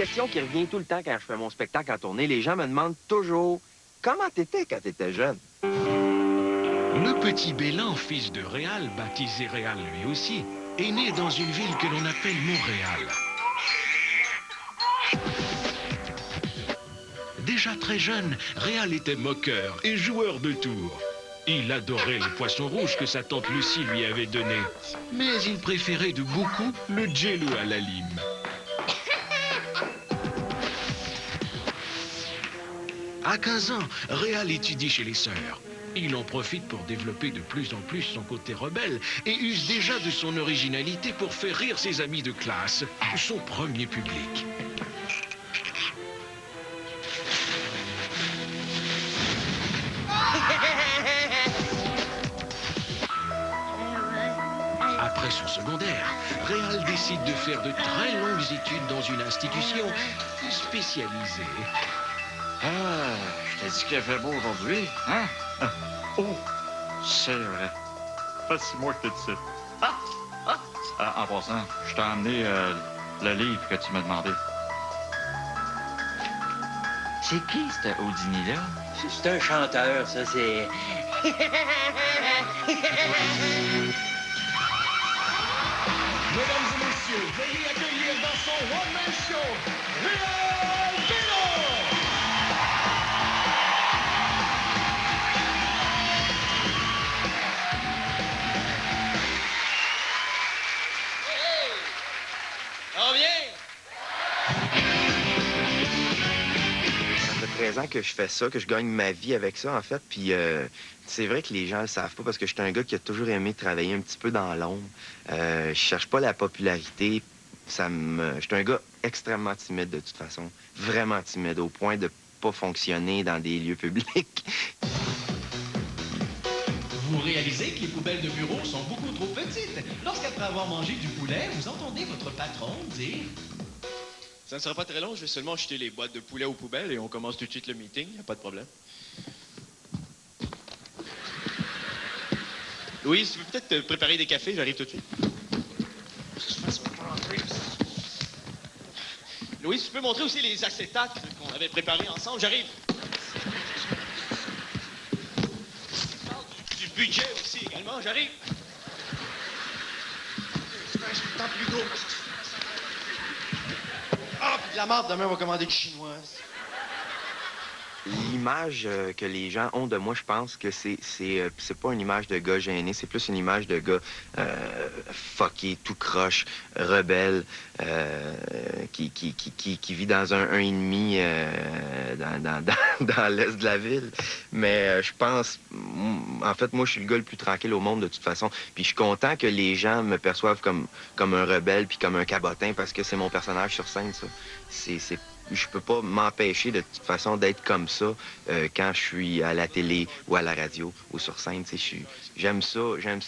question qui revient tout le temps quand je fais mon spectacle en tournée. Les gens me demandent toujours comment t'étais quand t'étais jeune. Le petit Bélan, fils de Réal, baptisé Réal lui aussi, est né dans une ville que l'on appelle Montréal. Déjà très jeune, Réal était moqueur et joueur de tours. Il adorait les poissons rouges que sa tante Lucie lui avait donnés. Mais il préférait de beaucoup le jello à la lime. À 15 ans, Réal étudie chez les sœurs. Il en profite pour développer de plus en plus son côté rebelle et use déjà de son originalité pour faire rire ses amis de classe, son premier public. Après son secondaire, Réal décide de faire de très longues études dans une institution spécialisée. Ah, je t'ai dit qu'il fait beau aujourd'hui, hein? Oh, c'est vrai. Ça fait 6 mois que t'es ici. En passant, je t'ai amené le livre que tu m'as demandé. C'est qui, ce Houdini-là? C'est un chanteur, ça, c'est... Mesdames et messieurs, veuillez accueillir dans son one-man show, Réal Bélan! Hey! On vient! Ça fait 13 ans que je fais ça, que je gagne ma vie avec ça, en fait. Puis c'est vrai que les gens le savent pas parce que je suis un gars qui a toujours aimé travailler un petit peu dans l'ombre. Je cherche pas la popularité. Je suis un gars extrêmement timide de toute façon. Vraiment timide, au point de pas fonctionner dans des lieux publics. Vous réalisez que les poubelles de bureau sont beaucoup trop petites. Lorsqu'après avoir mangé du poulet, vous entendez votre patron dire... Ça ne sera pas très long, je vais seulement jeter les boîtes de poulet aux poubelles et on commence tout de suite le meeting, y a pas de problème. Louise, tu veux peut-être te préparer des cafés, j'arrive tout de suite. Louise, tu peux montrer aussi les acétates qu'on avait préparés ensemble, j'arrive. Du budget aussi également, j'arrive. C'est un plus gros. Ah, puis de la marde, demain on va commander du chinoise. L'image que les gens ont de moi, je pense que c'est pas une image de gars gêné, c'est plus une image de gars fucké, tout croche, rebelle, qui vit dans un 1,5 dans l'est de la ville. Mais je pense, en fait, moi, je suis le gars le plus tranquille au monde de toute façon. Puis je suis content que les gens me perçoivent comme un rebelle puis comme un cabotin parce que c'est mon personnage sur scène, ça. Je peux pas m'empêcher de toute façon d'être comme ça quand je suis à la télé ou à la radio ou sur scène. J'aime ça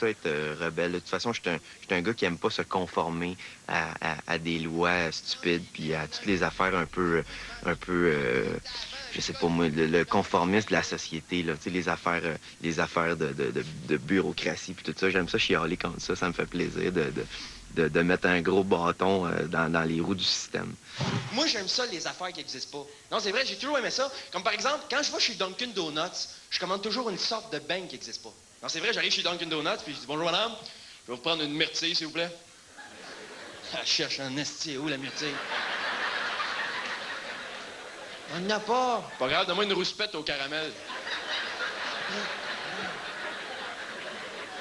être rebelle. De toute façon, je suis un gars qui aime pas se conformer à des lois stupides puis à toutes les affaires un peu je sais pas moi, le conformisme de la société, là, les affaires de bureaucratie puis tout ça. J'aime ça chialer contre ça. Ça me fait plaisir de mettre un gros bâton dans les roues du système. Moi, j'aime ça, les affaires qui n'existent pas. Non, c'est vrai, j'ai toujours aimé ça. Comme par exemple, quand je vais chez Dunkin' Donuts, je commande toujours une sorte de beignet qui n'existe pas. Non, c'est vrai, j'arrive chez Dunkin' Donuts, puis je dis « Bonjour, madame, je vais vous prendre une myrtille, s'il vous plaît. » Elle cherche un esti, où la myrtille? On n'en a pas. Pas grave, donne-moi une rouspette au caramel.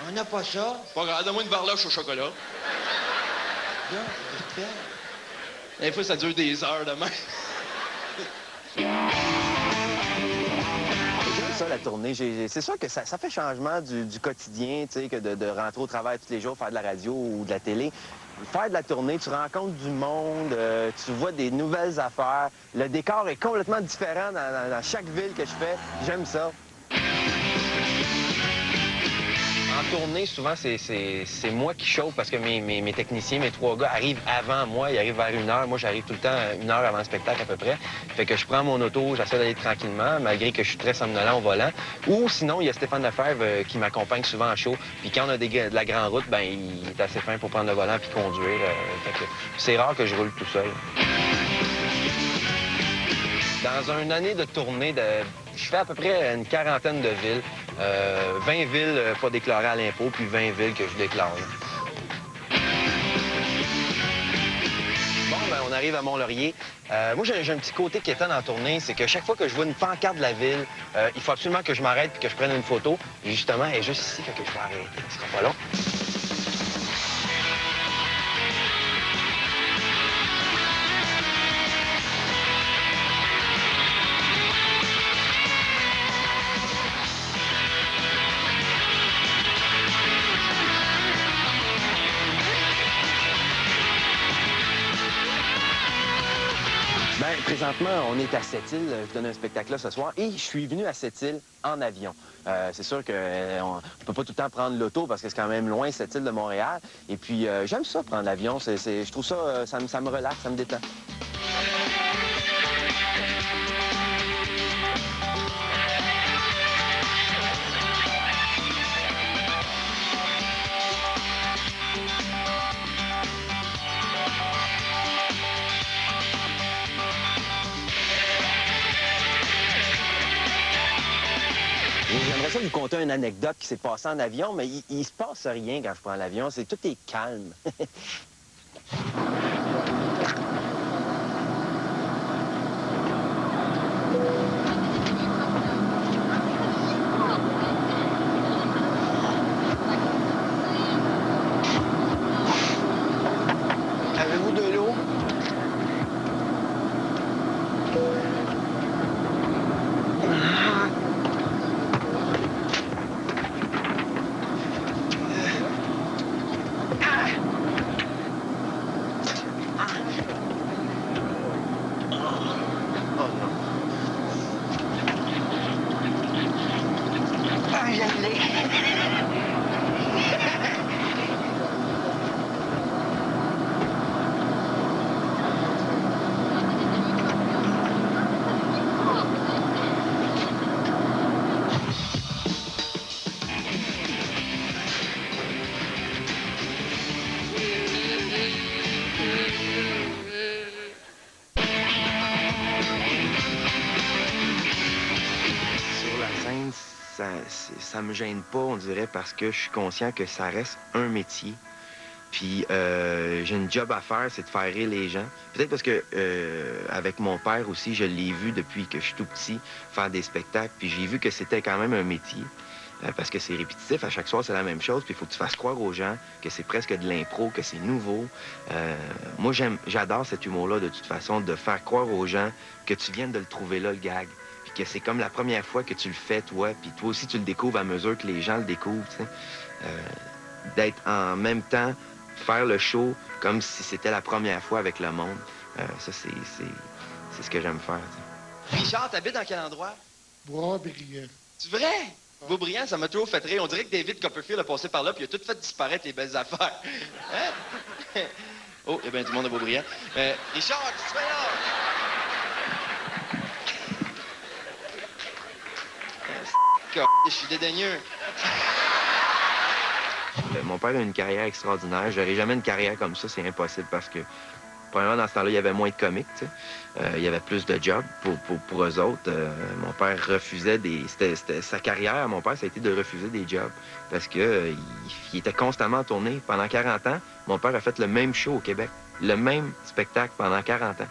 On n'a pas ça. Pas grave, donne-moi une varloche au chocolat. Là, des fois, ça dure des heures de même. J'aime ça, la tournée. C'est sûr que ça fait changement du quotidien, tu sais, que de rentrer au travail tous les jours, faire de la radio ou de la télé. Faire de la tournée, tu rencontres du monde, tu vois des nouvelles affaires. Le décor est complètement différent dans chaque ville que je fais. J'aime ça. En tournée, souvent, c'est moi qui chauffe parce que mes techniciens, mes 3 gars arrivent avant moi. Ils arrivent vers 1h. Moi, j'arrive tout le temps 1 heure avant le spectacle à peu près. Fait que je prends mon auto, j'essaie d'aller tranquillement, malgré que je suis très somnolent au volant. Ou sinon, il y a Stéphane Lefebvre qui m'accompagne souvent en show. Puis quand on a de la grande route, ben il est assez fin pour prendre le volant puis conduire. Fait que c'est rare que je roule tout seul. Dans une année de tournée, je fais à peu près une quarantaine de villes. 20 villes pas déclarées à l'impôt, puis 20 villes que je déclare. Bon, ben, on arrive à Mont-Laurier. Moi, j'ai un petit côté qui étonne en tournée, c'est que chaque fois que je vois une pancarte de la ville, il faut absolument que je m'arrête et que je prenne une photo. Et justement, elle est juste ici, fait que je vais arrêter. Ce sera pas long. Bien, présentement, on est à Sept-Îles. Je donne un spectacle là ce soir et je suis venu à Sept-Îles en avion. C'est sûr qu'on ne peut pas tout le temps prendre l'auto parce que c'est quand même loin, Sept-Îles de Montréal. Et puis, j'aime ça, prendre l'avion. Je trouve ça, ça me relaxe, ça me détend. J'aimerais ça vous conter une anecdote qui s'est passée en avion, mais il se passe rien quand je prends l'avion. Tout est calme. Avez-vous de l'eau? Ça me gêne pas, on dirait, parce que je suis conscient que ça reste un métier. Puis j'ai une job à faire, c'est de faire rire les gens. Peut-être parce que avec mon père aussi, je l'ai vu depuis que je suis tout petit faire des spectacles. Puis j'ai vu que c'était quand même un métier. Parce que c'est répétitif, à chaque soir c'est la même chose. Puis il faut que tu fasses croire aux gens que c'est presque de l'impro, que c'est nouveau. Moi j'adore cet humour-là de toute façon, de faire croire aux gens que tu viens de le trouver là, le gag. Que c'est comme la première fois que tu le fais, toi, puis toi aussi, tu le découvres à mesure que les gens le découvrent, tu sais. D'être en même temps, faire le show comme si c'était la première fois avec le monde, ça, c'est ce que j'aime faire, tu sais. Richard, t'habites dans quel endroit? Boisbriand. C'est vrai? Beaubriand, ça m'a toujours fait rire. On dirait que David Copperfield a passé par là puis il a tout fait disparaître les belles affaires. Hein? Oh, il y a bien du monde à Beaubriand. Richard, qu'est-ce que tu fais là? Je suis dédaigneux. Mon père a une carrière extraordinaire. J'aurais jamais une carrière comme ça, c'est impossible parce que, premièrement, dans ce temps-là, il y avait moins de comiques, tu sais. Il y avait plus de jobs pour eux autres. Mon père refusait des... C'était sa carrière, mon père, ça a été de refuser des jobs parce que il était constamment en tournée. Pendant 40 ans, mon père a fait le même show au Québec, le même spectacle pendant 40 ans.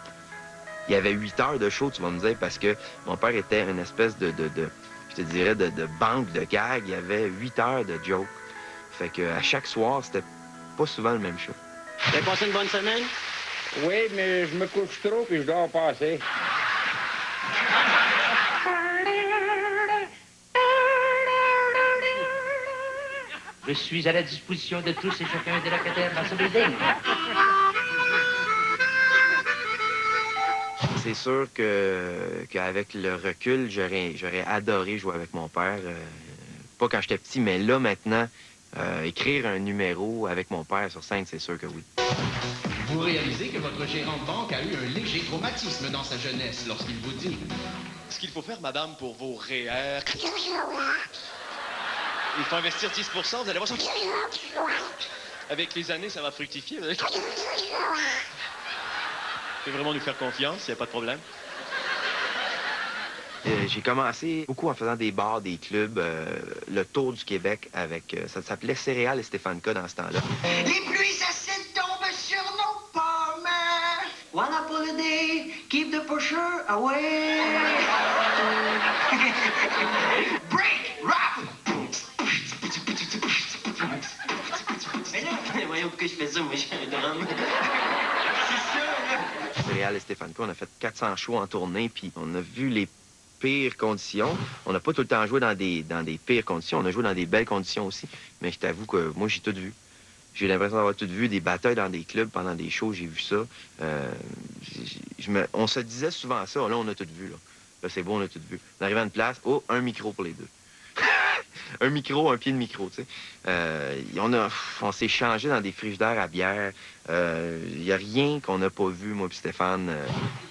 Il y avait 8 heures de show, tu vas me dire, parce que mon père était une espèce de je te dirais, de banque de gags. Il y avait 8 heures de jokes. Fait qu'à chaque soir, c'était pas souvent le même show. Vous avez passé une bonne semaine? Oui, mais je me couche trop puis je dors pas assez. Je suis à la disposition de tous et chacun des locataires dans ce building. C'est sûr qu'avec le recul, j'aurais adoré jouer avec mon père. Pas quand j'étais petit, mais là, maintenant, écrire un numéro avec mon père sur scène, c'est sûr que oui. Vous réalisez que votre gérant de banque a eu un léger traumatisme dans sa jeunesse lorsqu'il vous dit Ce qu'il faut faire, madame, pour vos REER... Il faut investir 10 %, vous allez voir ça. Avec les années, ça va fructifier. Vous pouvez vraiment nous faire confiance, il n'y a pas de problème. J'ai commencé beaucoup en faisant des bars, des clubs, le tour du Québec avec... ça s'appelait Céréales et Stéphane K dans ce temps-là. Les pluies acides tombent sur nos pommes. One apple a day, keep the pusher away. Break, rap. Mais là, voyons pourquoi je fais ça, moi, j'ai un drum. C'est ça, là. Céréales et Stéphane K, on a fait 400 shows en tournée, puis on a vu les pires conditions. On n'a pas tout le temps joué dans des pires conditions, on a joué dans des belles conditions aussi. Mais je t'avoue que moi, j'ai tout vu. J'ai l'impression d'avoir tout vu, des batailles dans des clubs pendant des shows, j'ai vu ça. On se disait souvent ça, là, on a tout vu, là. Là, c'est beau, on a tout vu. On arrive à une place, oh, un micro pour les deux. Un micro, un pied de micro, tu sais. On s'est changé dans des frigidaires à bière. Il n'y a rien qu'on n'a pas vu, moi et Stéphane.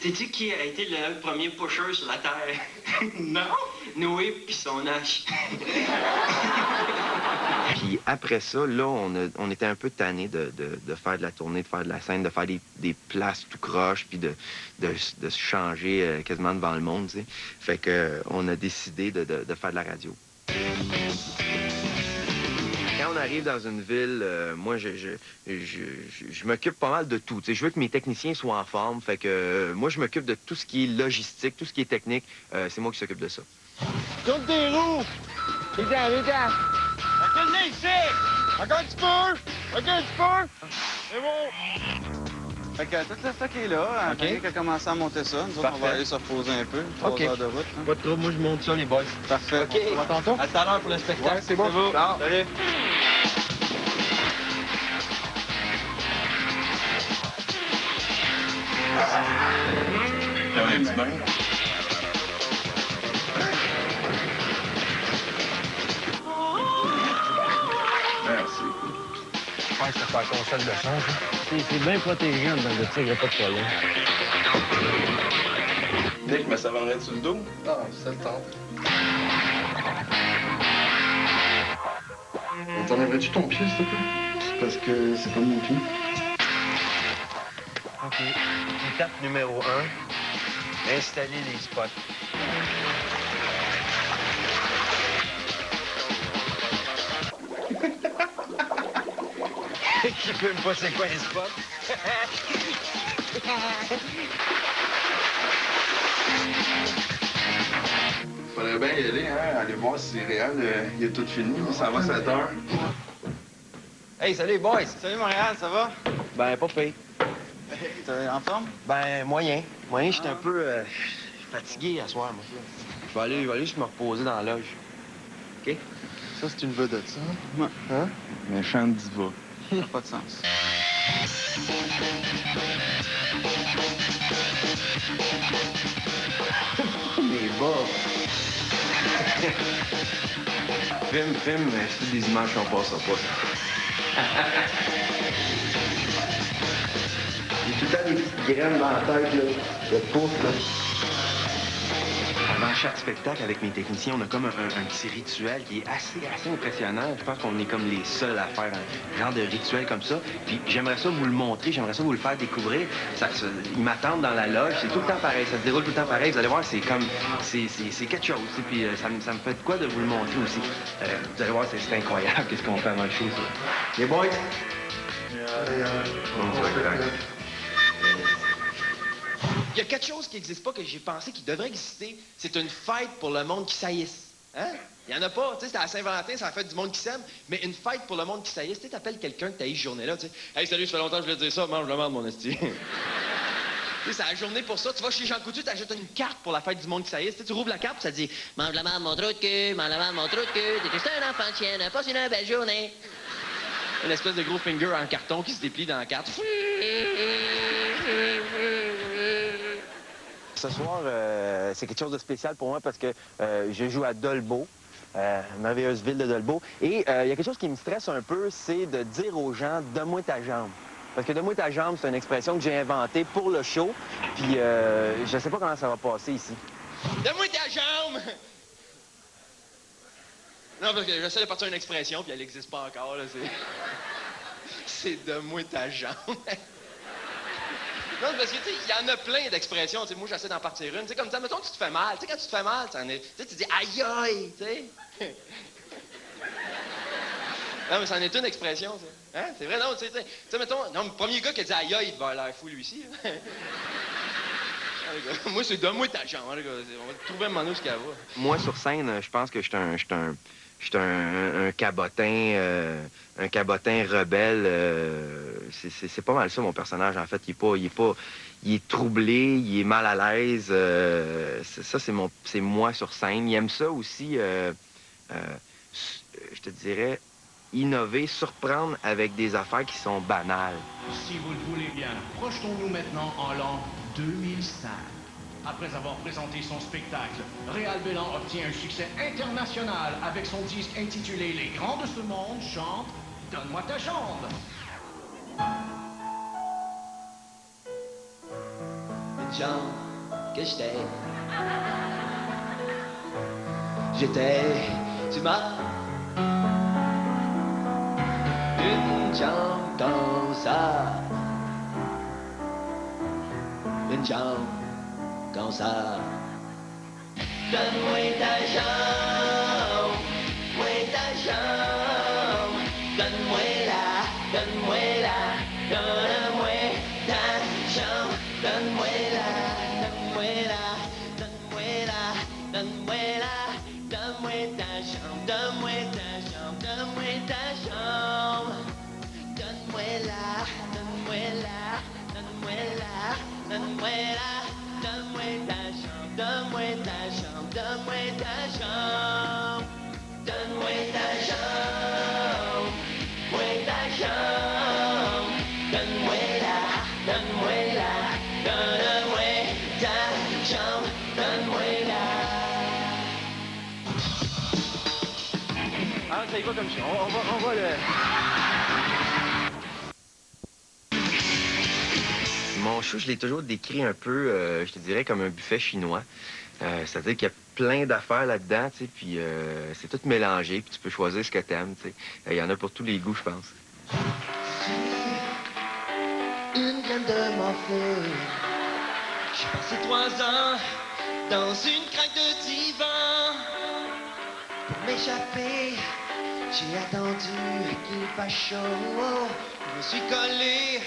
Sais-tu qui a été le premier pusher sur la Terre? Non! Noé puis son hache. Puis après ça, là, on était un peu tannés de faire de la tournée, de faire de la scène, de faire des places tout croche, puis de se changer quasiment devant le monde, tu sais. Fait que on a décidé de faire de la radio. Quand on arrive dans une ville, moi, je m'occupe pas mal de tout. T'sais, je veux que mes techniciens soient en forme. Fait que moi, je m'occupe de tout ce qui est logistique, tout ce qui est technique. C'est moi qui s'occupe de ça. Tourne tes roues! Viens, viens! Recule ici! Encore un petit peu! Recule un petit peu! C'est bon! Fait que tout le stock est là. Après qu'on a commencé à monter ça, nous autres, on va aller se reposer un peu. 3 heures de route. Hein. Pas de trouble, moi je monte ça, les boys. Parfait. OK. On va tantôt. À tout à l'heure pour le spectacle. Ouais, c'est bon. Salut. T'as un petit bain? Merci. Je pense que c'est pas la console de son. C'est bien protégé en dedans de ça, il n'y a pas de problème. Nick, mais ça vendrait sur le dos? Non, ça le tente. T'enlèverais-tu ton pied, s'il te plaît? C'est parce que c'est pas mon pied. OK. Étape numéro 1. Installer les spots. Qui peut me pas c'est quoi les spots? Faudrait bien y aller, hein? Aller voir si c'est réel. Il est tout fini. Ça va 7 heures. Hey, salut les boys! Salut Montréal, ça va? Ben, pas pire. T'es en forme? Ben, moyen. Moyen, j'étais un peu fatigué à soir, moi. Je vais aller juste me reposer dans la loge. OK? Ça, c'est une vedette, ça? Ouais. Hein? Méchante diva. Ça n'a pas de sens. Les bas. Film, c'est des images qu'on passera pas. J'ai tout le temps des petites graines dans la tête, là. Le pouce, là. Avant chaque spectacle, avec mes techniciens, on a comme un petit rituel qui est assez impressionnant. Je pense qu'on est comme les seuls à faire un genre de rituel comme ça. Puis j'aimerais ça vous le montrer, j'aimerais ça vous le faire découvrir. Ils m'attendent dans la loge, c'est tout le temps pareil, ça se déroule tout le temps pareil. Vous allez voir, c'est comme... C'est quelque chose. Puis ça me fait de quoi de vous le montrer aussi. Vous allez voir, c'est incroyable qu'est-ce qu'on fait avant le show, ça. Les boys? Il y a quelque chose qui n'existe pas que j'ai pensé qui devrait exister. C'est une fête pour le monde qui saillisse. Hein? Il n'y en a pas. Tu sais, c'est à Saint-Valentin, c'est la fête du monde qui s'aime. Mais une fête pour le monde qui saillisse, tu sais, t'appelles quelqu'un que t'as eu ce journée-là, tu sais. Hey, salut, ça fait longtemps que je voulais te dire ça, mange le merde, mon esti. Tu sais, c'est la journée pour ça. Tu vas chez Jean Coutu, t'achètes une carte pour la fête du monde qui saillisse. Tu sais, tu rouvres la carte, puis ça dit mange la merde, mon trou de cul, mange la merde, mon trou de cul, t'es juste un enfant de chienne, passe une belle journée. Une espèce de gros finger en carton qui se déplie dans la carte. Ce soir, c'est quelque chose de spécial pour moi parce que je joue à Dolbeau, merveilleuse ville de Dolbeau. Et il y a quelque chose qui me stresse un peu, c'est de dire aux gens « donne-moi ta jambe ». Parce que « donne-moi ta jambe », c'est une expression que j'ai inventée pour le show. Puis je sais pas comment ça va passer ici. Donne-moi ta jambe! Non, parce que j'essaie de partir une expression, puis elle n'existe pas encore, là, c'est... C'est donne-moi ta jambe. Non, parce que, tu sais, il y en a plein d'expressions. Tu sais, moi, j'essaie d'en partir une. Tu sais, comme ça, mettons que tu te fais mal. Tu sais, quand tu te fais mal, tu dis aïe aïe, tu sais. Non, mais c'en est une expression, ça. Hein? C'est vrai, non, tu sais, mettons, non, le premier gars qui a dit aïe aïe, il devait avoir l'air fou, lui aussi. Moi, c'est donne-moi ta jambe, les gars. On va trouver un moment où ce qu'il y a. Moi, sur scène, je pense que je suis un cabotin, rebelle. C'est pas mal ça, mon personnage, en fait. Il est troublé, il est mal à l'aise. Ça, c'est moi sur scène. Il aime ça aussi, je te dirais, innover, surprendre avec des affaires qui sont banales. Si vous le voulez bien, projetons-nous maintenant en l'an 2005. Après avoir présenté son spectacle, Réal Bélan obtient un succès international avec son disque intitulé Les Grands de ce monde chante Donne-moi ta jambe. Une jambe que j'étais, tu m'as. Une jambe comme ça, une jambe comme ça. Donne-moi ta jambe, donne-moi-la, donne-moi-la, donne-moi ta jambe, donne-moi-la, donne-moi-la, donne-moi-la, donne-moi-la, donne-moi ta jambe, donne-moi ta jambe, donne-moi ta jambe, donne-moi-la, donne-moi-la, donne-moi-la, donne-moi-la, donne-moi ta jambe, donne-moi ta jambe, donne-moi ta jambe, donne-moi ta jambe, moi ta jambe, donne-moi-la, donne-moi-la, donne-moi ta jambe, donne-moi-la. Ah, ça y va comme ça. On va le... Mon show, je l'ai toujours décrit un peu, je te dirais, comme un buffet chinois. C'est-à-dire qu'il y a plein d'affaires là-dedans, tu sais, puis c'est tout mélangé, puis tu peux choisir ce que t'aimes, tu sais. Il y en a pour tous les goûts, je pense. Une graine de morphée. J'ai passé 3 ans dans une craque de divan. Pour m'échapper, j'ai attendu qu'il fasse chaud. Je me suis collé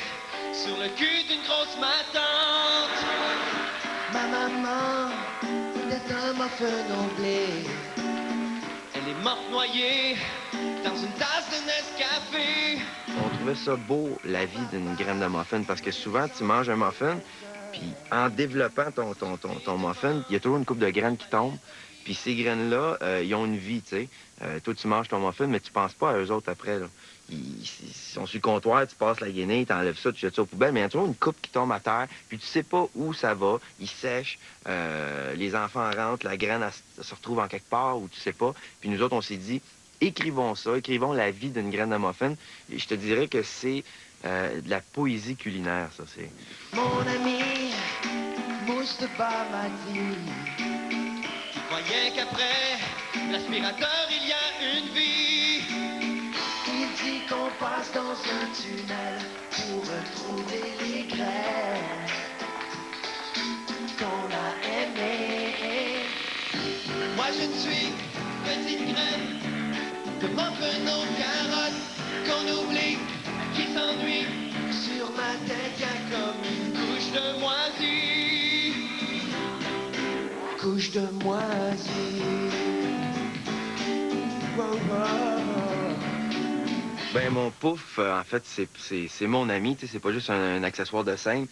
sur le cul d'une grosse matante. Ma maman était un muffin au blé. Elle est morte noyée dans une tasse de Nescafé. On trouvait ça beau, la vie d'une graine de muffin, parce que souvent, tu manges un muffin, puis en développant ton muffin, il y a toujours une coupe de graines qui tombent, puis ces graines-là, ils ont une vie, tu sais. Toi, tu manges ton muffin, mais tu penses pas à eux autres après, là. Ils sont sur le comptoir, tu passes la guenille, tu enlèves ça, tu jettes ça aux poubelles, mais il y a toujours une coupe qui tombe à terre, puis tu sais pas où ça va, ils sèchent, les enfants rentrent, la graine elle se retrouve en quelque part où tu sais pas. Puis nous autres, on s'est dit, écrivons ça, écrivons la vie d'une graine de muffin. Et je te dirais que c'est de la poésie culinaire, ça, c'est... Mon ami, Moustapha m'a dit qu'il croyait qu'après l'aspirateur, il y a une vie. Il dit qu'on passe dans un tunnel pour retrouver les graines qu'on a aimées. Moi, je suis petite graine de muffin aux carottes qu'on oublie, qui s'ennuie. Sur ma tête, y a comme une couche de moisie. Couche de moisie. Wow, wow. Ben mon pouf, en fait, c'est mon ami, tu sais, c'est pas juste un accessoire de scène.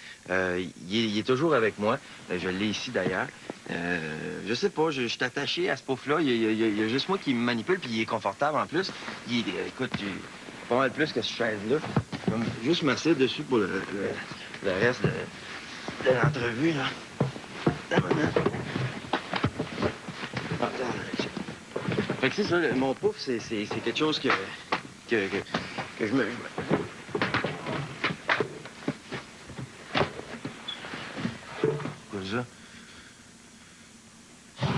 Il est toujours avec moi. Je l'ai ici, d'ailleurs. Je sais pas, je suis attaché à ce pouf-là. Il y a juste moi qui me manipule, puis il est confortable en plus. Écoute, j'ai pas mal plus que cette chaise-là. Je vais juste m'asseoir dessus pour le reste de l'entrevue, là. Fait que c'est ça, mon pouf, c'est quelque chose que je me... Quoi ça?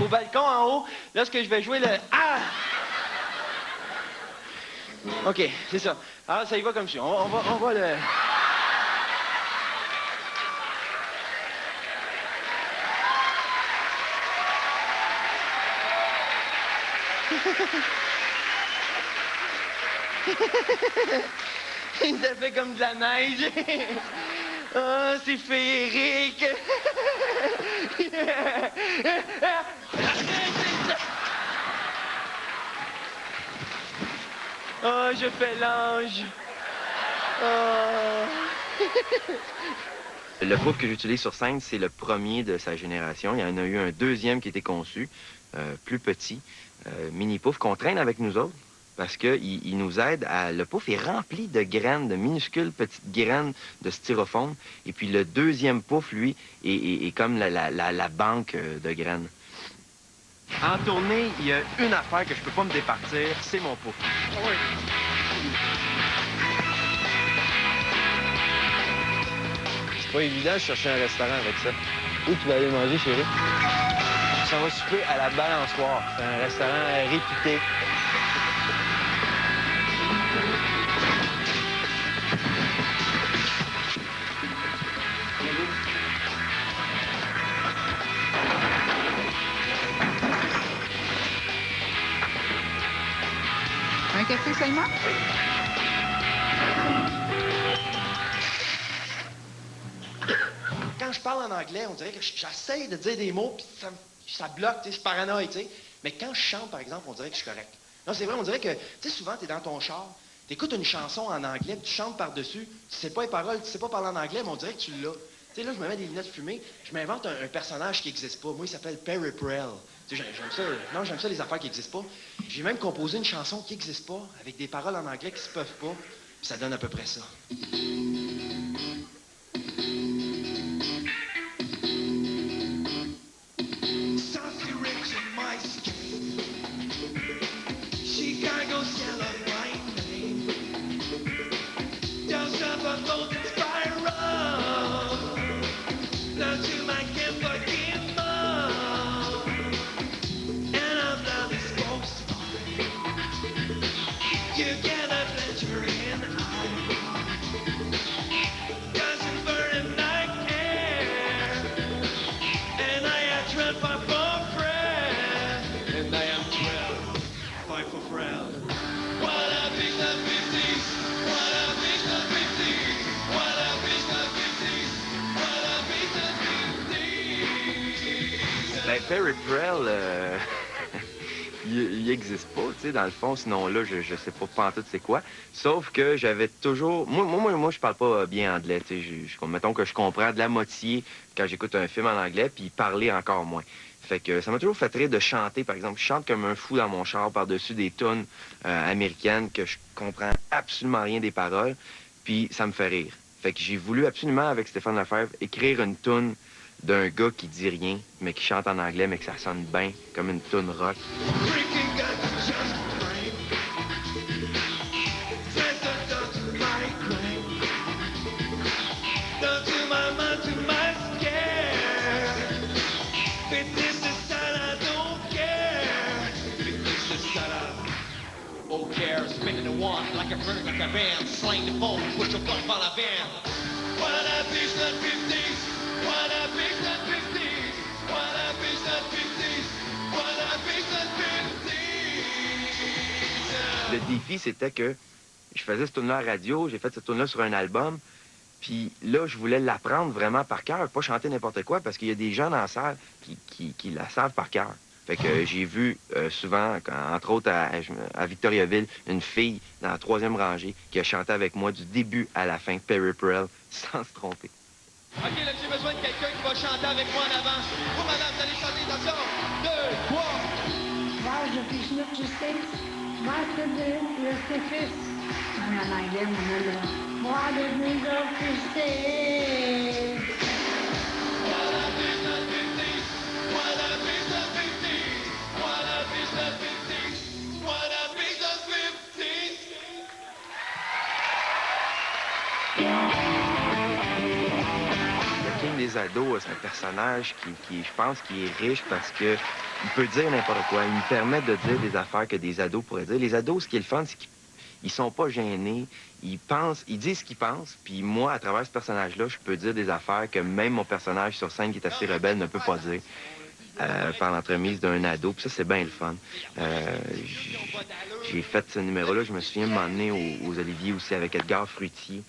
Au balcon en haut, là, ce que je vais jouer, le... Ah! OK, c'est ça. Alors, ça y va comme ça. On va le... Il t'a fait comme de la neige. Oh, c'est féerique. Oh, je fais l'ange. Oh. Le pouf que j'utilise sur scène, c'est le premier de sa génération. Il y en a eu un deuxième qui était conçu, plus petit, mini pouf, qu'on traîne avec nous autres. Parce qu'il nous aide à... Le pouf est rempli de graines, de minuscules petites graines de styrofoam. Et puis le deuxième pouf, lui, est comme la banque de graines. En tournée, il y a une affaire que je peux pas me départir, c'est mon pouf. Oui. C'est pas évident de chercher un restaurant avec ça. Où tu vas aller manger, chérie? Ça va souper à la Balançoire. C'est un restaurant réputé. Un café seulement? Quand je parle en anglais, on dirait que j'essaye de dire des mots, puis ça bloque, je suis paranoïe, tu sais. Mais quand je chante, par exemple, on dirait que je suis correct. Non, c'est vrai, on dirait que, tu sais, souvent, tu es dans ton char, tu écoutes une chanson en anglais, puis tu chantes par-dessus, tu sais pas les paroles, tu sais pas parler en anglais, mais on dirait que tu l'as. Tu sais, là, je me mets des lunettes fumées, je m'invente un personnage qui n'existe pas. Moi, il s'appelle Perry Prell. Tu sais, j'aime ça. Non, j'aime ça, les affaires qui n'existent pas. J'ai même composé une chanson qui n'existe pas, avec des paroles en anglais qui se peuvent pas, puis ça donne à peu près ça. Chicago's yellow lightning does up a golden spiral down to my Kentucky mom, and I'm bloody supposed to you get a pleasure in doesn't burn him like air, and I had dread for friend, and I am thrilled. Fight for friend. What a big the 50s. What a big the 50s. What a big the 50s. What a big the 50s. Ben, Perry Prell, il existe pas, tu sais, dans le fond, ce nom-là, je sais pas pantoute c'est quoi. Sauf que j'avais toujours... Moi, je parle pas bien anglais, tu sais. Mettons que je comprends de la moitié quand j'écoute un film en anglais, puis parler encore moins. Fait que ça m'a toujours fait rire de chanter, par exemple. Je chante comme un fou dans mon char par-dessus des tunes américaines que je comprends absolument rien des paroles, puis ça me fait rire. Fait que j'ai voulu absolument, avec Stéphane Lefebvre, écrire une tune d'un gars qui dit rien, mais qui chante en anglais, mais que ça sonne bien, comme une tune rock. Spinning the one like a bird, like a band, slaying the foe, push your bump on a van. What a bitch that 50s, what a bitch that 50s, what a bitch that 50s, what a bitch that 50s. Le défi, c'était que je faisais ce tune-là à la radio, j'ai fait cette tune-là sur un album, puis là, je voulais l'apprendre vraiment par cœur, pas chanter n'importe quoi, parce qu'il y a des gens dans la salle qui la savent par cœur. Fait que j'ai vu souvent, entre autres à Victoriaville, une fille dans la 3e rangée qui a chanté avec moi du début à la fin, Perry Prell, sans se tromper. OK, là, j'ai besoin de quelqu'un qui va chanter avec moi en avant. Vous, madame, vous allez chanter, attention. 2, 3. Moi, je suis Snoop Justice. Moi, je suis le Stéphis. En anglais, on a le... Moi, je suis Snoop Justice. Des ados, c'est un personnage qui, je pense, qui est riche parce que il peut dire n'importe quoi. Il me permet de dire des affaires que des ados pourraient dire. Les ados, ce qui est le fun, c'est qu'ils sont pas gênés. Ils disent ce qu'ils pensent. Puis moi, à travers ce personnage-là, je peux dire des affaires que même mon personnage sur scène qui est assez rebelle ne peut pas dire. par l'entremise d'un ado. Puis ça, c'est bien le fun. J'ai fait ce numéro-là, je me souviens, m'emmener aux Oliviers aussi avec Edgar Fruitier.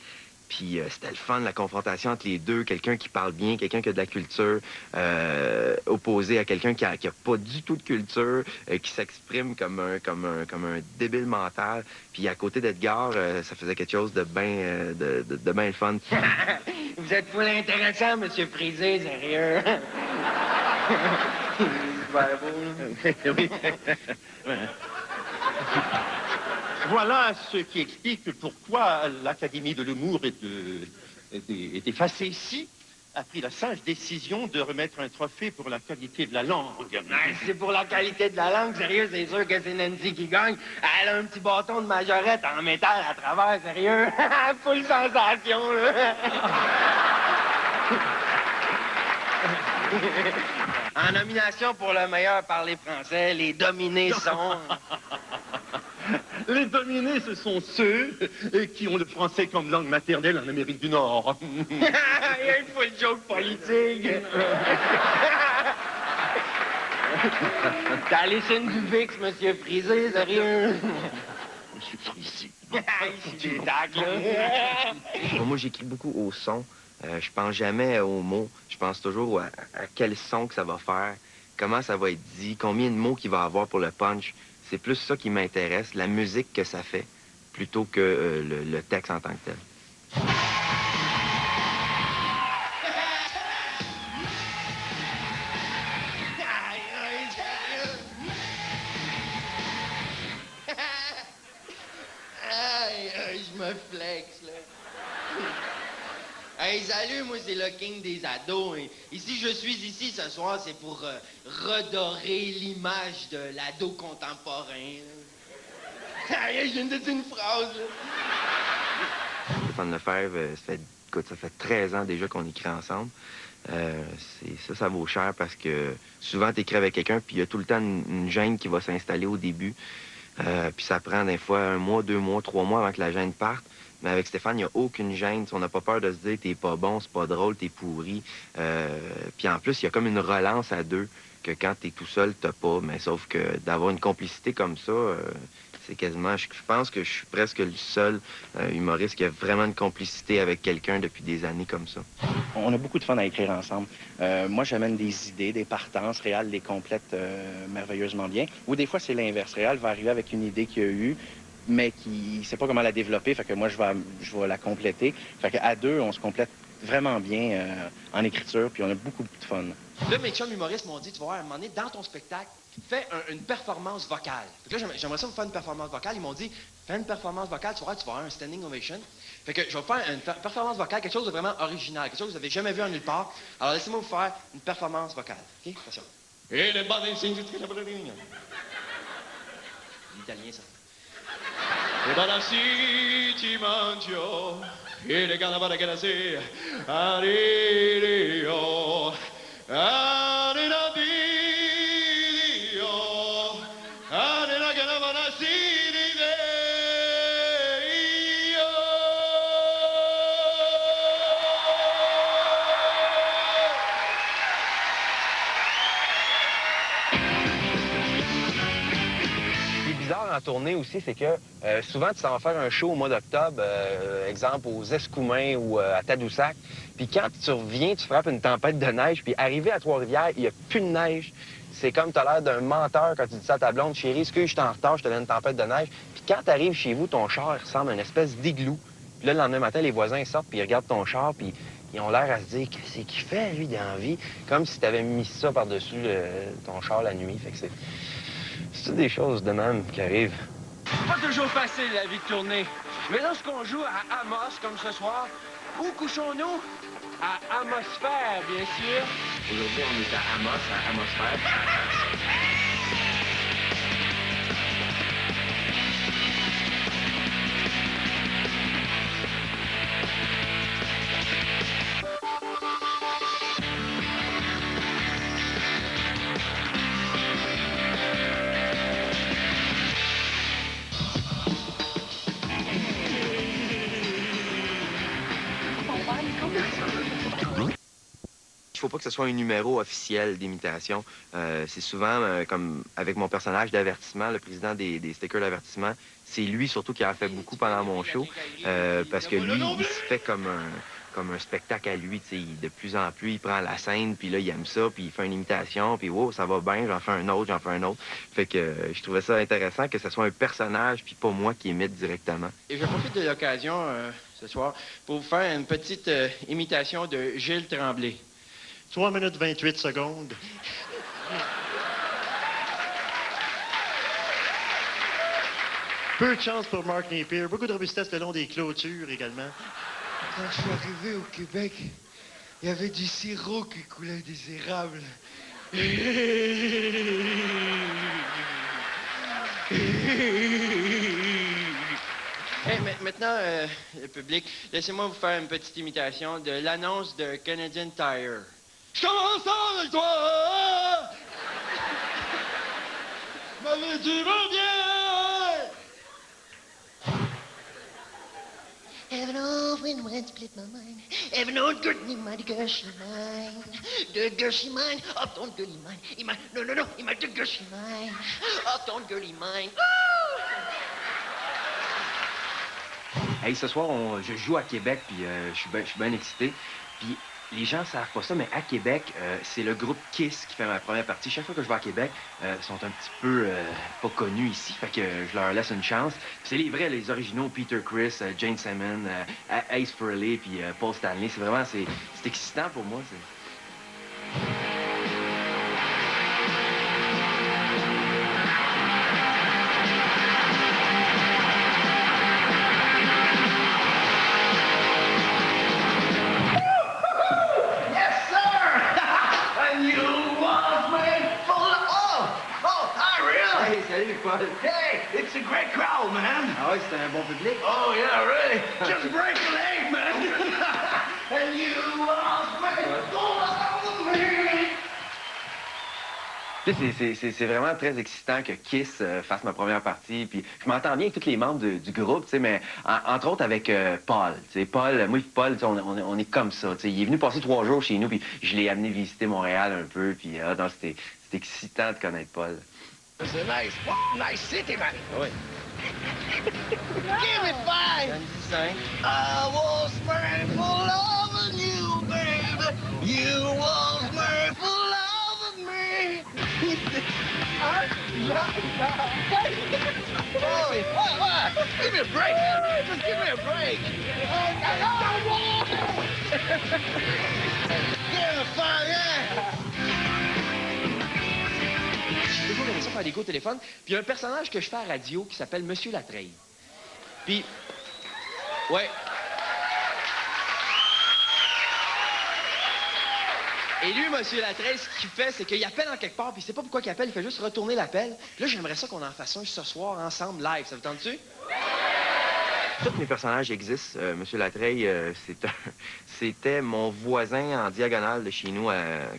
Puis c'était le fun, la confrontation entre les deux. Quelqu'un qui parle bien, quelqu'un qui a de la culture, opposé à quelqu'un qui a pas du tout de culture, qui s'exprime comme un débile mental. Puis à côté d'Edgar, ça faisait quelque chose de bien le fun. Vous êtes full intéressant, Monsieur Frisé, sérieux. Super beau, là. Voilà ce qui explique pourquoi l'Académie de l'humour est effacée ici, a pris la sage décision de remettre un trophée pour la qualité de la langue. C'est pour la qualité de la langue, sérieux, c'est sûr que c'est Nancy qui gagne. Elle a un petit bâton de majorette en métal à travers, sérieux. Full sensation, là. En nomination pour le meilleur parler français, les dominés sont... Les dominés, ce sont ceux qui ont le français comme langue maternelle en Amérique du Nord. Il y a une full joke politique. T'as laissé une du VIX, Monsieur Frisé, sérieux? Monsieur Frisé. C'est tac, là. Moi, j'écris beaucoup au son. Je pense jamais aux mots. Je pense toujours à quel son que ça va faire, comment ça va être dit, combien de mots qu'il va avoir pour le punch. C'est plus ça qui m'intéresse, la musique que ça fait, plutôt que le texte en tant que tel. Je me flex, là. Hey, salut, moi, c'est le king des ados. Et si je suis ici ce soir, c'est pour redorer l'image de l'ado contemporain. Hey, je viens de dire une phrase, là. Stéphane Lefebvre, ça fait 13 ans déjà qu'on écrit ensemble. Ça vaut cher parce que souvent, tu écris avec quelqu'un, puis il y a tout le temps une gêne qui va s'installer au début. Puis ça prend des fois 1 mois, 2 mois, 3 mois avant que la gêne parte. Mais avec Stéphane, il n'y a aucune gêne. On n'a pas peur de se dire t'es pas bon, c'est pas drôle, t'es pourri. Puis en plus, il y a comme une relance à deux que quand t'es tout seul, t'as pas. Mais sauf que d'avoir une complicité comme ça, c'est quasiment... Je pense que je suis presque le seul humoriste qui a vraiment une complicité avec quelqu'un depuis des années comme ça. On a beaucoup de fun à écrire ensemble. Moi, j'amène des idées, des partances. Réal les complète merveilleusement bien. Ou des fois, c'est l'inverse. Réal va arriver avec une idée qu'il a eue, mais qui ne sait pas comment la développer, fait que moi, je vais la compléter. Fait qu'à deux, on se complète vraiment bien en écriture, puis on a beaucoup de fun. Là, mes chums humoristes m'ont dit, tu vas voir, à un moment donné, dans ton spectacle, fais une performance vocale. Fait que là, j'aimerais ça vous faire une performance vocale. Ils m'ont dit, fais une performance vocale, tu vas voir, tu vas avoir un standing ovation. Fait que je vais faire une performance vocale, quelque chose de vraiment original, quelque chose que vous n'avez jamais vu en nulle part. Alors, laissez-moi vous faire une performance vocale. OK? Attention. L'italien, ça. E balasi ti mangio, e le canavare che la se, arireo, arina dio, arina che la vana si En tournée aussi, c'est que souvent, tu s'en vas faire un show au mois d'octobre, exemple aux Escoumins ou à Tadoussac. Puis quand tu reviens, tu frappes une tempête de neige. Puis arrivé à Trois-Rivières, il n'y a plus de neige. C'est comme tu as l'air d'un menteur quand tu dis ça à ta blonde. Chérie, excuse, je suis en retard, je te donne une tempête de neige. Puis quand tu arrives chez vous, ton char ressemble à une espèce d'igloo. Puis là, le lendemain matin, les voisins sortent, puis ils regardent ton char, puis ils ont l'air à se dire qu'est-ce qu'il fait, lui, dans la vie. Comme si tu avais mis ça par-dessus ton char la nuit. Fait que c'est des choses de même qui arrivent. Pas toujours facile, la vie de tournée. Mais lorsqu'on joue à Amos, comme ce soir, où couchons-nous? À Amosphère, bien sûr. Aujourd'hui, on est à Amos, à Amosphère. faut pas que ce soit un numéro officiel d'imitation. C'est souvent comme avec mon personnage d'avertissement, le président des stickers d'avertissement. C'est lui surtout qui en fait beaucoup pendant mon show, parce que lui, il se fait comme un spectacle à lui, tu sais. De plus en plus, il prend la scène, puis là, il aime ça, puis il fait une imitation, puis wow, ça va bien, j'en fais un autre. Fait que je trouvais ça intéressant que ce soit un personnage, puis pas moi qui imite directement. Et je profite de l'occasion ce soir pour vous faire une petite imitation de Gilles Tremblay. 3 minutes 28 secondes. Peu de chance pour Mark Napier. Beaucoup de robustesse le long des clôtures également. Quand je suis arrivé au Québec, il y avait du sirop qui coulait des érables. Hey, maintenant, le public, laissez-moi vous faire une petite imitation de l'annonce de Canadian Tire. Je commence avec toi! Mais tu vas bien! Heaven open when split my mind. Heaven old Gertie mine, Gershie mine. The Gershie mine, up on girly mine. No, he might the Gershie mine. Up on girly mine. Hey, ce soir, je joue à Québec, puis je suis bien excité. Puis les gens savent pas ça, mais à Québec, c'est le groupe Kiss qui fait ma première partie. Chaque fois que je vais à Québec, ils sont un petit peu pas connus ici, fait que je leur laisse une chance. C'est les vrais, les originaux, Peter Criss, Jane Simmons, Ace Frehley, puis Paul Stanley. C'est vraiment, c'est excitant pour moi. Salut, Paul. Hey, it's a great crowd, man. Ah ouais, c'est un bon public. Oh, yeah, really. Just break a leg, man. And you lost me. C'est vraiment très excitant que Kiss fasse ma première partie. Puis je m'entends bien avec tous les membres du groupe, mais entre autres avec Paul. Paul, moi et Paul, on est comme ça. Il est venu passer 3 jours chez nous, puis je l'ai amené visiter Montréal un peu. Puis c'était excitant de connaître Paul. It's a nice city, man. Oui. Give me 5. I was made for loving you, baby. You was made for loving me. What? Give me a break. Just give me a break. Give me 5, yeah. J'ai toujours aimé ça faire des go au téléphone. Puis il y a un personnage que je fais à la radio qui s'appelle Monsieur Latreille. Puis, ouais. Et lui, Monsieur Latreille, ce qu'il fait, c'est qu'il appelle en quelque part, puis il sait pas pourquoi il appelle, il fait juste retourner l'appel. Puis là, j'aimerais ça qu'on en fasse un ce soir ensemble, live. Ça vous tente-tu? Tous mes personnages existent. Monsieur Latreille, c'était mon voisin en diagonale de chez nous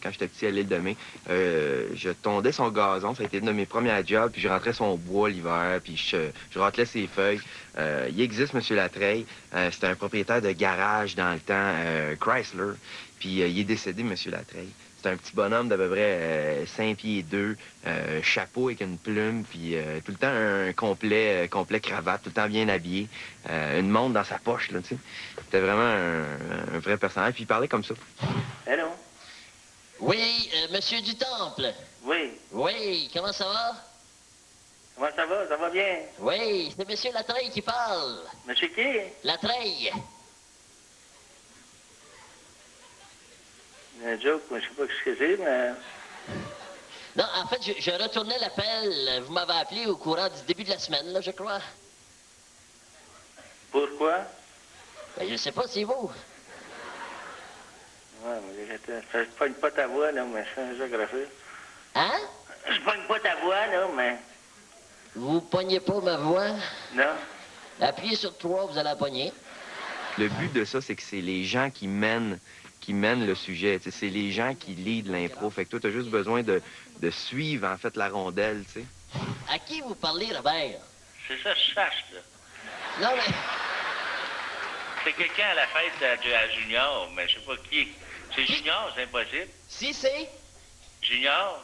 quand j'étais petit à l'île de Mai. Je tondais son gazon, ça a été une de mes premières jobs, puis je rentrais son bois l'hiver, puis je ratelais ses feuilles. Il existe, Monsieur Latreille. C'était un propriétaire de garage dans le temps, Chrysler, puis il est décédé, Monsieur Latreille. C'est un petit bonhomme d'à peu près 5 pieds 2, chapeau avec une plume, puis tout le temps un complet cravate, tout le temps bien habillé, une montre dans sa poche, là, tu sais. C'était vraiment un vrai personnage, puis il parlait comme ça. Allô? Oui, monsieur du Temple. Oui. Oui, comment ça va? Comment ça va? Ça va bien? Oui, c'est monsieur Latreille qui parle. Monsieur qui? Latreille. Un joke, moi, je sais pas ce que c'est, mais... Non, en fait, je retournais l'appel. Vous m'avez appelé au courant du début de la semaine, là, je crois. Pourquoi? Ben, je sais pas, c'est vous. Ouais, mais je pogne pas ta voix, là, mais je fais un géographie. Hein? Je pogne pas ta voix, là, mais... Vous pognez pas ma voix? Non. Appuyez sur 3, vous allez la pogner. Le but de ça, c'est que c'est les gens qui mènent le sujet. C'est les gens qui lead l'impro. Fait que toi, t'as juste besoin de suivre, en fait, la rondelle, tu sais. À qui vous parlez, Robert? C'est ça, je cherche, là. Non, mais... C'est quelqu'un à la fête à Junior, mais je sais pas qui. C'est Junior, c'est impossible. Si, c'est... Junior?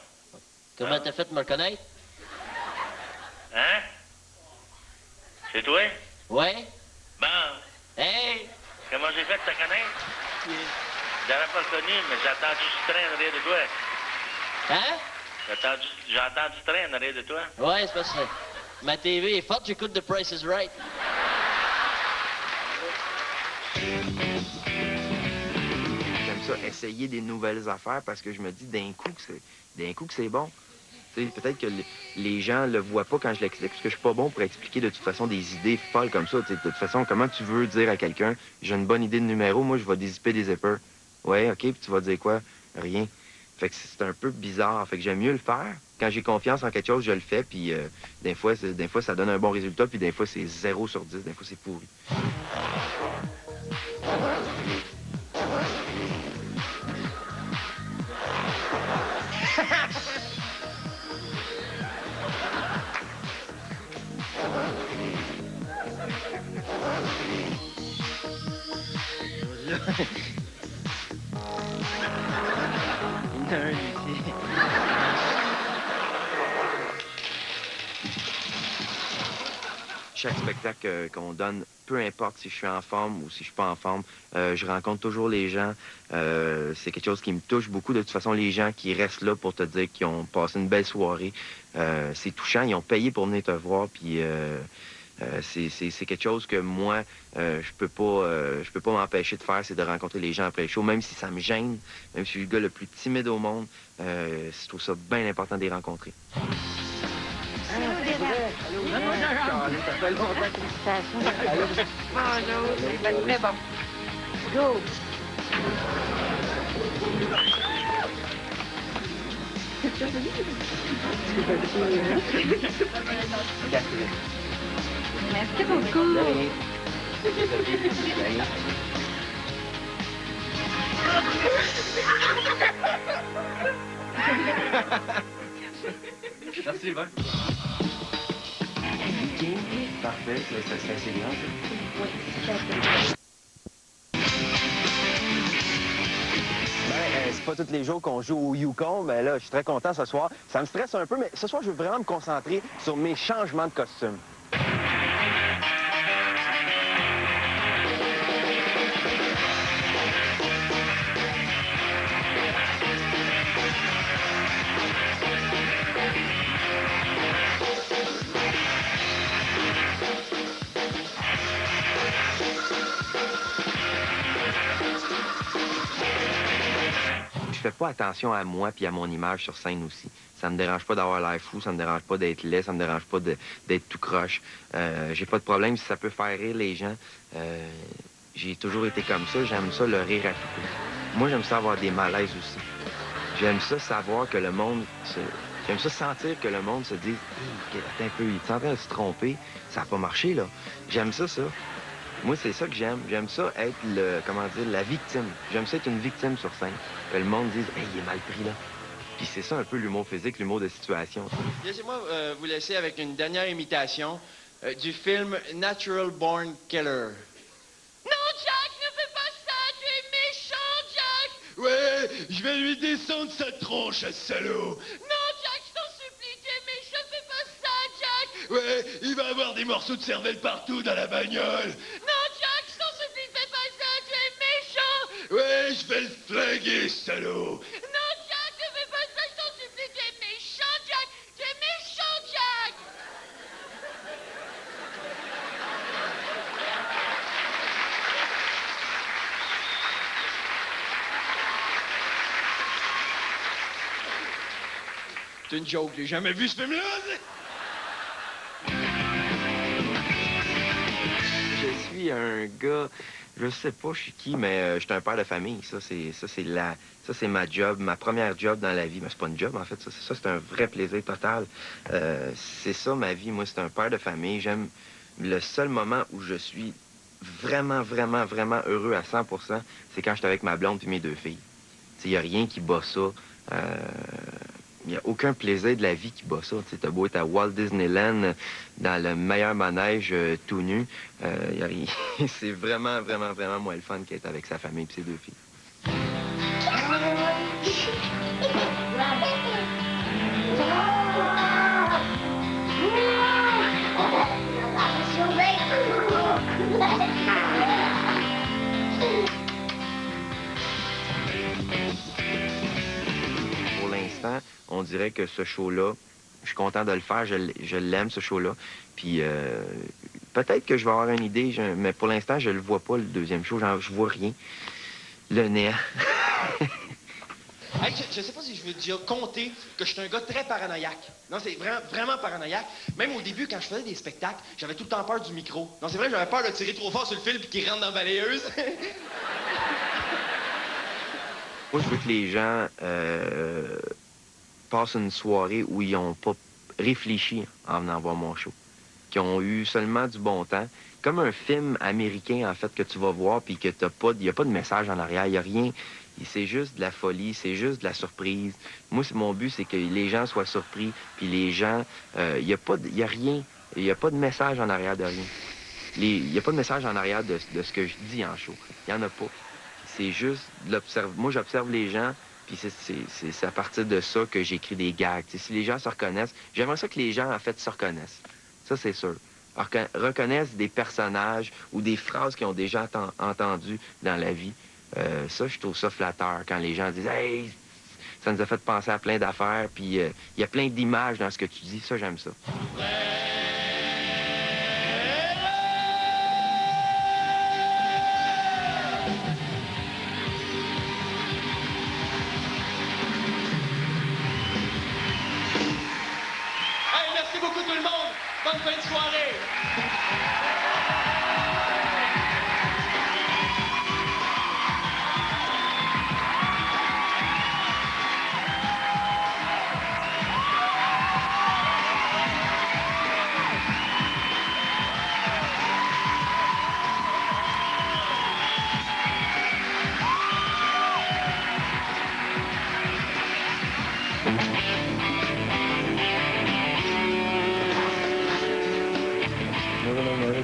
Comment t'as fait de me reconnaître? Hein? C'est toi? Ouais. Bon. Hey! Comment j'ai fait de te connaître? J'aurais pas reconnu, mais j'ai entendu du train en arrière de toi. Hein? J'ai entendu du train en arrière de toi. Ouais, c'est parce que ma TV est forte, j'écoute The Price is Right. J'aime ça, essayer des nouvelles affaires parce que je me dis d'un coup que c'est bon. Peut-être que les gens le voient pas quand je l'explique, parce que je suis pas bon pour expliquer de toute façon des idées folles comme ça. De toute façon, comment tu veux dire à quelqu'un, j'ai une bonne idée de numéro, moi je vais dézipper des zippers. Ouais, OK, puis tu vas dire quoi? Rien. Fait que c'est un peu bizarre. Fait que j'aime mieux le faire. Quand j'ai confiance en quelque chose, je le fais, puis des fois, ça donne un bon résultat, puis des fois, c'est 0 sur 10, des fois, c'est pourri. Chaque spectacle qu'on donne, peu importe si je suis en forme ou si je suis pas en forme, je rencontre toujours les gens. C'est quelque chose qui me touche beaucoup. De toute façon, les gens qui restent là pour te dire qu'ils ont passé une belle soirée, c'est touchant. Ils ont payé pour venir te voir, puis c'est quelque chose que moi, je peux pas m'empêcher de faire, c'est de rencontrer les gens après le show, même si ça me gêne, même si je suis le gars le plus timide au monde, je trouve ça bien important de les rencontrer. Ça fait longtemps. Félicitations. Bonjour, c'est très bon. Go! Merci beaucoup. Merci, Yvan. Parfait, c'est assez bien. C'est pas tous les jours qu'on joue au Yukon, mais là, je suis très content ce soir. Ça me stresse un peu, mais ce soir, je veux vraiment me concentrer sur mes changements de costume. Je fais pas attention à moi puis à mon image sur scène aussi. Ça me dérange pas d'avoir l'air fou, ça me dérange pas d'être laid, ça me dérange pas d'être tout croche. J'ai pas de problème si ça peut faire rire les gens. J'ai toujours été comme ça, j'aime ça le rire à tout prix. Moi, j'aime ça avoir des malaises aussi. J'aime ça savoir que le monde J'aime ça sentir que le monde se dise « Hey, attends un peu, il est en train de se tromper, ça a pas marché, là. » J'aime ça. Moi, c'est ça que j'aime. J'aime ça être la victime. J'aime ça être une victime sur scène. Que le monde dise « Hey, il est mal pris, là. » Puis c'est ça un peu l'humour physique, l'humour de situation. Laissez-moi vous laisser avec une dernière imitation du film Natural Born Killer. Non, Jack, ne fais pas ça, tu es méchant, Jack! Ouais, je vais lui descendre sa tronche, à salaud! Non, Jack, je t'en supplie, tu es méchant, fais pas ça, Jack! Ouais, il va avoir des morceaux de cervelle partout dans la bagnole! Non, Jack, je t'en supplie, fais pas ça, tu es méchant! Ouais, je vais le flinguer, salaud! Non, Jack, ne fais pas ça, je t'en supplie, tu es méchant, Jack! Tu es méchant, Jack! C'est une joke, j'ai jamais vu ce film-là! Je suis un gars, je sais pas je suis qui, mais je suis un père de famille. Ça, c'est ma job, ma première job dans la vie. Mais c'est pas une job, en fait. Ça, c'est un vrai plaisir total. C'est ça, ma vie. Moi, c'est un père de famille. J'aime le seul moment où je suis vraiment, vraiment, vraiment heureux à 100%, c'est quand je suis avec ma blonde et mes 2 filles. Il n'y a rien qui bat ça. Il n'y a aucun plaisir de la vie qui bat ça. T'as beau être à Walt Disneyland, dans le meilleur manège tout nu, y a rien. C'est vraiment, vraiment, vraiment moins le fun qu'être avec sa famille et ses 2 filles. dirait que ce show-là, je suis content de le faire, je l'aime, ce show-là. Puis peut-être que je vais avoir une idée, mais pour l'instant, je le vois pas, le deuxième show. Je vois rien. Le néant. Hey, je sais pas si je veux dire compter que je suis un gars très paranoïaque. Non, c'est vraiment paranoïaque. Même au début, quand je faisais des spectacles, j'avais tout le temps peur du micro. Non, c'est vrai, j'avais peur de tirer trop fort sur le fil puis qu'il rentre dans la balayeuse. Moi, je veux que les gens passent une soirée où ils n'ont pas réfléchi en venant voir mon show. Qui ont eu seulement du bon temps. Comme un film américain, en fait, que tu vas voir puis que il n'y a pas de message en arrière, il n'y a rien. C'est juste de la folie, c'est juste de la surprise. Moi, mon but, c'est que les gens soient surpris, puis les gens... Il n'y a rien. Il n'y a pas de message en arrière de rien. Il n'y a pas de message en arrière de ce que je dis en show. Il n'y en a pas. C'est juste l'observe. Moi, j'observe les gens, puis c'est à partir de ça que j'écris des gags. T'sais, si les gens se reconnaissent, j'aimerais ça que les gens, en fait, se reconnaissent. Ça, c'est sûr. Reconnaissent des personnages ou des phrases qu'ils ont déjà entendues dans la vie. Ça, je trouve ça flatteur quand les gens disent « Hey, ça nous a fait penser à plein d'affaires, puis il y a plein d'images dans ce que tu dis. » Ça, j'aime ça. Hey, merci beaucoup tout le monde! Bonne fin de soirée!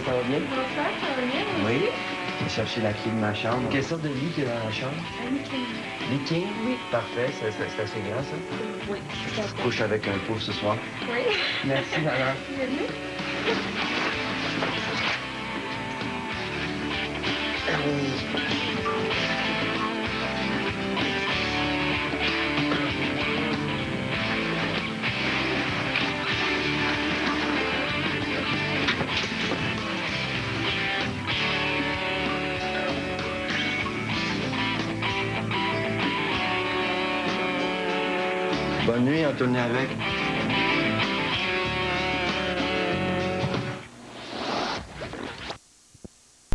Ça va bien? Bonsoir, ça va bien? Oui. Je vais chercher la clé de ma chambre. Quelle sorte de lit qu'il y a dans la chambre? Un lit. Lit king? Oui. Parfait, c'est assez grand, ça. Oui, tout à Je fait. couche avec un pot ce soir. Oui. Merci, madame. Bienvenue. Bonne nuit, on tourne avec.